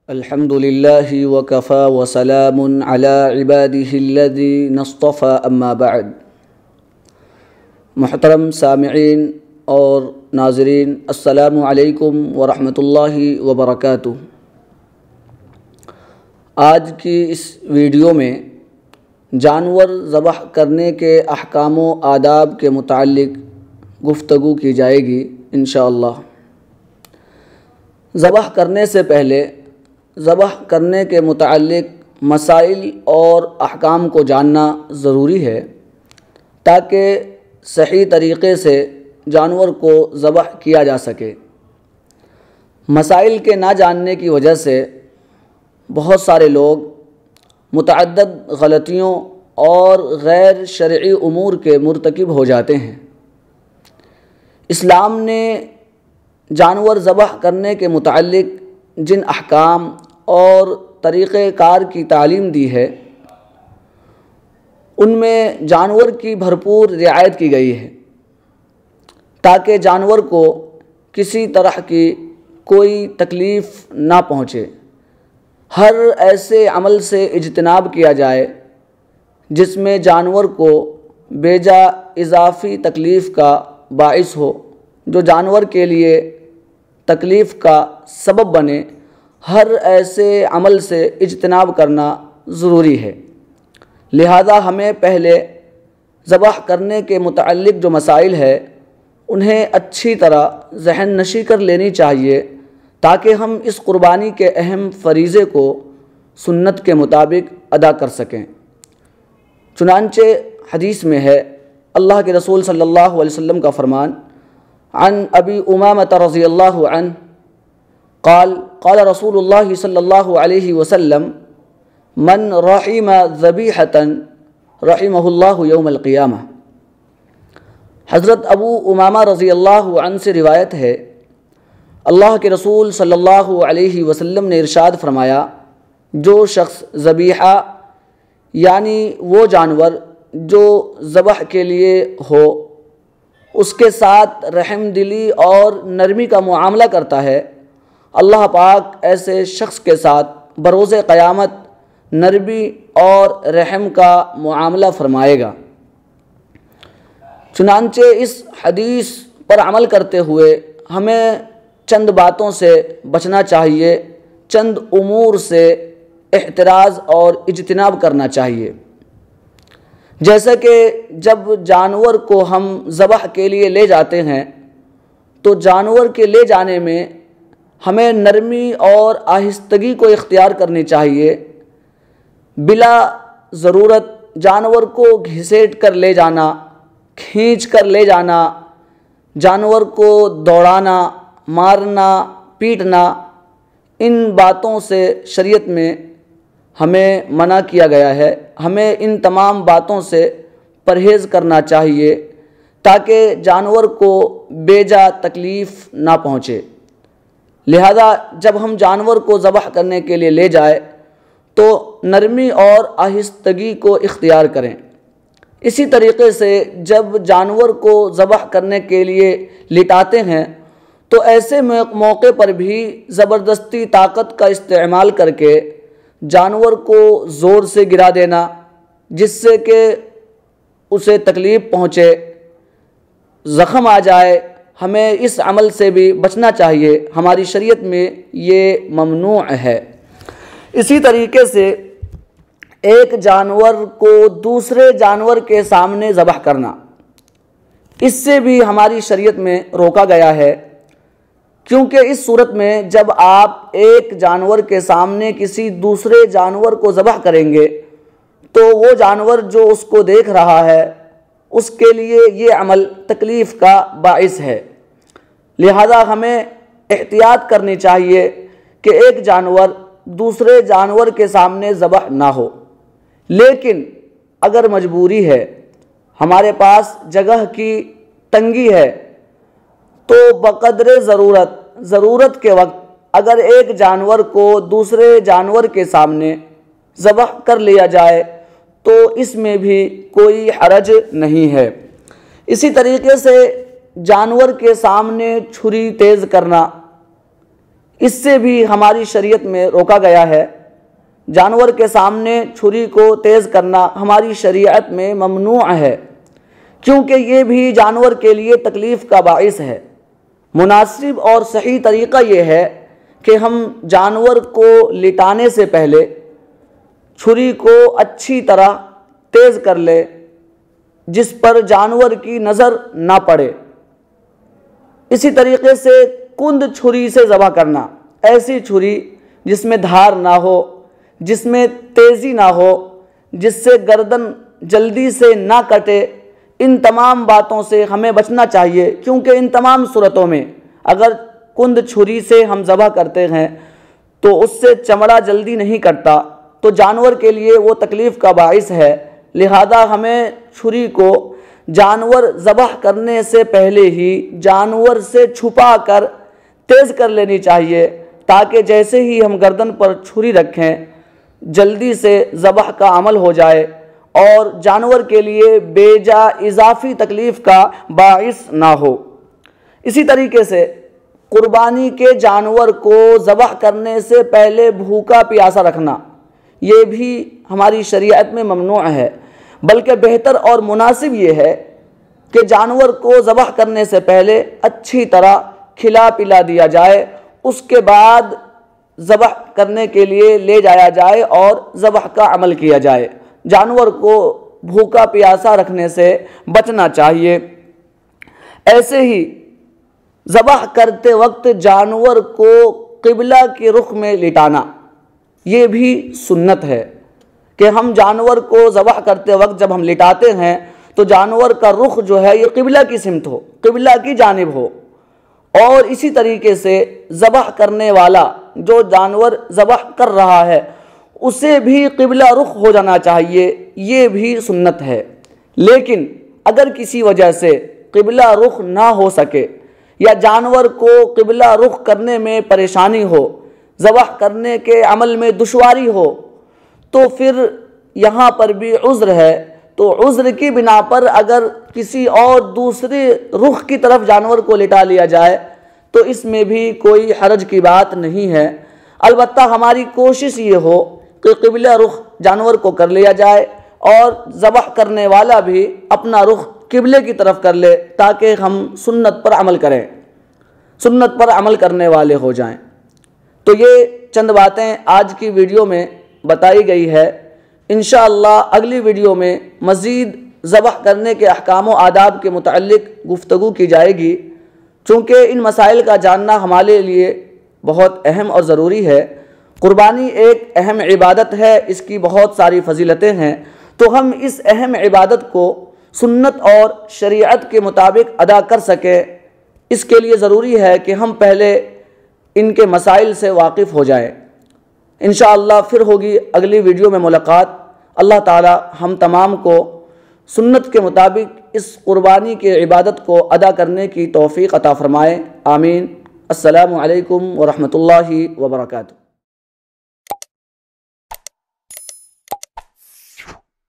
الحمد للہ وکفی وسلام علی عبادہ الذین اصطفی اما بعد۔ محترم سامعین اور ناظرین، السلام علیکم ورحمۃ اللہ وبرکاتہ۔ آج کی اس ویڈیو میں جانور ذبح کرنے کے احکام و آداب کے متعلق گفتگو کی جائے گی انشاءاللہ۔ ذبح کرنے سے پہلے ذبح کرنے کے متعلق مسائل اور احکام کو جاننا ضروری ہے تاکہ صحیح طریقے سے جانور کو ذبح کیا جا سکے۔ مسائل کے نہ جاننے کی وجہ سے بہت سارے لوگ متعدد غلطیوں اور غیر شرعی امور کے مرتکب ہو جاتے ہیں۔ اسلام نے جانور ذبح کرنے کے متعلق جن احکام اور طریقہ کار کی تعلیم دی ہے ان میں جانور کی بھرپور رعایت کی گئی ہے تاکہ جانور کو کسی طرح کی کوئی تکلیف نہ پہنچے۔ ہر ایسے عمل سے اجتناب کیا جائے جس میں جانور کو بیجا اضافی تکلیف کا باعث ہو، جو جانور کے لیے تکلیف کا سبب بنے، ہر ایسے عمل سے اجتناب کرنا ضروری ہے۔ لہذا ہمیں پہلے ذبح کرنے کے متعلق جو مسائل ہے انہیں اچھی طرح ذہن نشی کر لینی چاہیے تاکہ ہم اس قربانی کے اہم فریضے کو سنت کے مطابق ادا کر سکیں۔ چنانچہ حدیث میں ہے، اللہ کے رسول صلی اللہ علیہ وسلم کا فرمان، عن ابی امامۃ رضی اللہ عنہ قال قال رسول اللہ صلی اللہ علیہ وسلم من رحم ذبیحۃ رحمہ اللہ یوم القیامہ۔ حضرت ابو امامہ رضی اللہ عنہ سے روایت ہے، اللہ کے رسول صلی اللہ علیہ وسلم نے ارشاد فرمایا، جو شخص ذبیحہ یعنی وہ جانور جو ذبح کے لیے ہو اس کے ساتھ رحم دلی اور نرمی کا معاملہ کرتا ہے، اللہ پاک ایسے شخص کے ساتھ بروز قیامت نرمی اور رحم کا معاملہ فرمائے گا۔ چنانچہ اس حدیث پر عمل کرتے ہوئے ہمیں چند باتوں سے بچنا چاہیے، چند امور سے احتراز اور اجتناب کرنا چاہیے۔ جیسا کہ جب جانور کو ہم ذبح کے لیے لے جاتے ہیں تو جانور کے لے جانے میں ہمیں نرمی اور آہستگی کو اختیار کرنی چاہیے۔ بلا ضرورت جانور کو گھسیٹ کر لے جانا، کھینچ کر لے جانا، جانور کو دوڑانا، مارنا، پیٹنا، ان باتوں سے شریعت میں ہمیں منع کیا گیا ہے۔ ہمیں ان تمام باتوں سے پرہیز کرنا چاہیے تاکہ جانور کو بیجا تکلیف نہ پہنچے۔ لہذا جب ہم جانور کو ذبح کرنے کے لیے لے جائیں تو نرمی اور آہستگی کو اختیار کریں۔ اسی طریقے سے جب جانور کو ذبح کرنے کے لیے لٹاتے ہیں تو ایسے موقع پر بھی زبردستی طاقت کا استعمال کر کے جانور کو زور سے گرا دینا جس سے کہ اسے تکلیف پہنچے، زخم آ جائے، ہمیں اس عمل سے بھی بچنا چاہیے۔ ہماری شریعت میں یہ ممنوع ہے۔ اسی طریقے سے ایک جانور کو دوسرے جانور کے سامنے ذبح کرنا، اس سے بھی ہماری شریعت میں روکا گیا ہے، کیونکہ اس صورت میں جب آپ ایک جانور کے سامنے کسی دوسرے جانور کو ذبح کریں گے تو وہ جانور جو اس کو دیکھ رہا ہے اس کے لیے یہ عمل تکلیف کا باعث ہے۔ لہذا ہمیں احتیاط کرنی چاہیے کہ ایک جانور دوسرے جانور کے سامنے ذبح نہ ہو۔ لیکن اگر مجبوری ہے، ہمارے پاس جگہ کی تنگی ہے، تو بقدر ضرورت کے وقت اگر ایک جانور کو دوسرے جانور کے سامنے ذبح کر لیا جائے تو اس میں بھی کوئی حرج نہیں ہے۔ اسی طریقے سے جانور کے سامنے چھری تیز کرنا، اس سے بھی ہماری شریعت میں روکا گیا ہے۔ جانور کے سامنے چھری کو تیز کرنا ہماری شریعت میں ممنوع ہے، کیونکہ یہ بھی جانور کے لیے تکلیف کا باعث ہے۔ مناسب اور صحیح طریقہ یہ ہے کہ ہم جانور کو لٹانے سے پہلے چھری کو اچھی طرح تیز کر لے، جس پر جانور کی نظر نہ پڑے۔ اسی طریقے سے کند چھری سے ذبح کرنا، ایسی چھری جس میں دھار نہ ہو، جس میں تیزی نہ ہو، جس سے گردن جلدی سے نہ کٹے، ان تمام باتوں سے ہمیں بچنا چاہیے، کیونکہ ان تمام صورتوں میں اگر کند چھری سے ہم ذبح کرتے ہیں تو اس سے چمڑا جلدی نہیں کٹتا، تو جانور کے لیے وہ تکلیف کا باعث ہے۔ لہذا ہمیں چھری کو جانور ذبح کرنے سے پہلے ہی جانور سے چھپا کر تیز کر لینی چاہیے، تاکہ جیسے ہی ہم گردن پر چھری رکھیں جلدی سے ذبح کا عمل ہو جائے اور جانور کے لیے بے جا اضافی تکلیف کا باعث نہ ہو۔ اسی طریقے سے قربانی کے جانور کو ذبح کرنے سے پہلے بھوکا پیاسا رکھنا، یہ بھی ہماری شریعت میں ممنوع ہے، بلکہ بہتر اور مناسب یہ ہے کہ جانور کو ذبح کرنے سے پہلے اچھی طرح کھلا پلا دیا جائے، اس کے بعد ذبح کرنے کے لیے لے جایا جائے اور ذبح کا عمل کیا جائے۔ جانور کو بھوکا پیاسا رکھنے سے بچنا چاہیے۔ ایسے ہی ذبح کرتے وقت جانور کو قبلہ کے رخ میں لٹانا، یہ بھی سنت ہے کہ ہم جانور کو ذبح کرتے وقت جب ہم لٹاتے ہیں تو جانور کا رخ جو ہے یہ قبلہ کی سمت ہو، قبلہ کی جانب ہو، اور اسی طریقے سے ذبح کرنے والا جو جانور ذبح کر رہا ہے اسے بھی قبلہ رخ ہو جانا چاہیے، یہ بھی سنت ہے۔ لیکن اگر کسی وجہ سے قبلہ رخ نہ ہو سکے یا جانور کو قبلہ رخ کرنے میں پریشانی ہو، ذبح کرنے کے عمل میں دشواری ہو، تو پھر یہاں پر بھی عذر ہے، تو عذر کی بنا پر اگر کسی اور دوسرے رخ کی طرف جانور کو لٹا لیا جائے تو اس میں بھی کوئی حرج کی بات نہیں ہے۔ البتہ ہماری کوشش یہ ہو کہ قبلہ رخ جانور کو کر لیا جائے اور ذبح کرنے والا بھی اپنا رخ قبلے کی طرف کر لے، تاکہ ہم سنت پر عمل کریں، سنت پر عمل کرنے والے ہو جائیں۔ تو یہ چند باتیں آج کی ویڈیو میں بتائی گئی ہے۔ انشاءاللہ اگلی ویڈیو میں مزید ذبح کرنے کے احکام و آداب کے متعلق گفتگو کی جائے گی، چونکہ ان مسائل کا جاننا ہمارے لیے بہت اہم اور ضروری ہے۔ قربانی ایک اہم عبادت ہے، اس کی بہت ساری فضیلتیں ہیں، تو ہم اس اہم عبادت کو سنت اور شریعت کے مطابق ادا کر سکیں، اس کے لیے ضروری ہے کہ ہم پہلے ان کے مسائل سے واقف ہو جائیں۔ انشاءاللہ پھر ہوگی اگلی ویڈیو میں ملاقات۔ اللہ تعالی ہم تمام کو سنت کے مطابق اس قربانی کی عبادت کو ادا کرنے کی توفیق عطا فرمائے، آمین۔ السلام علیکم ورحمۃ اللہ وبرکاتہ۔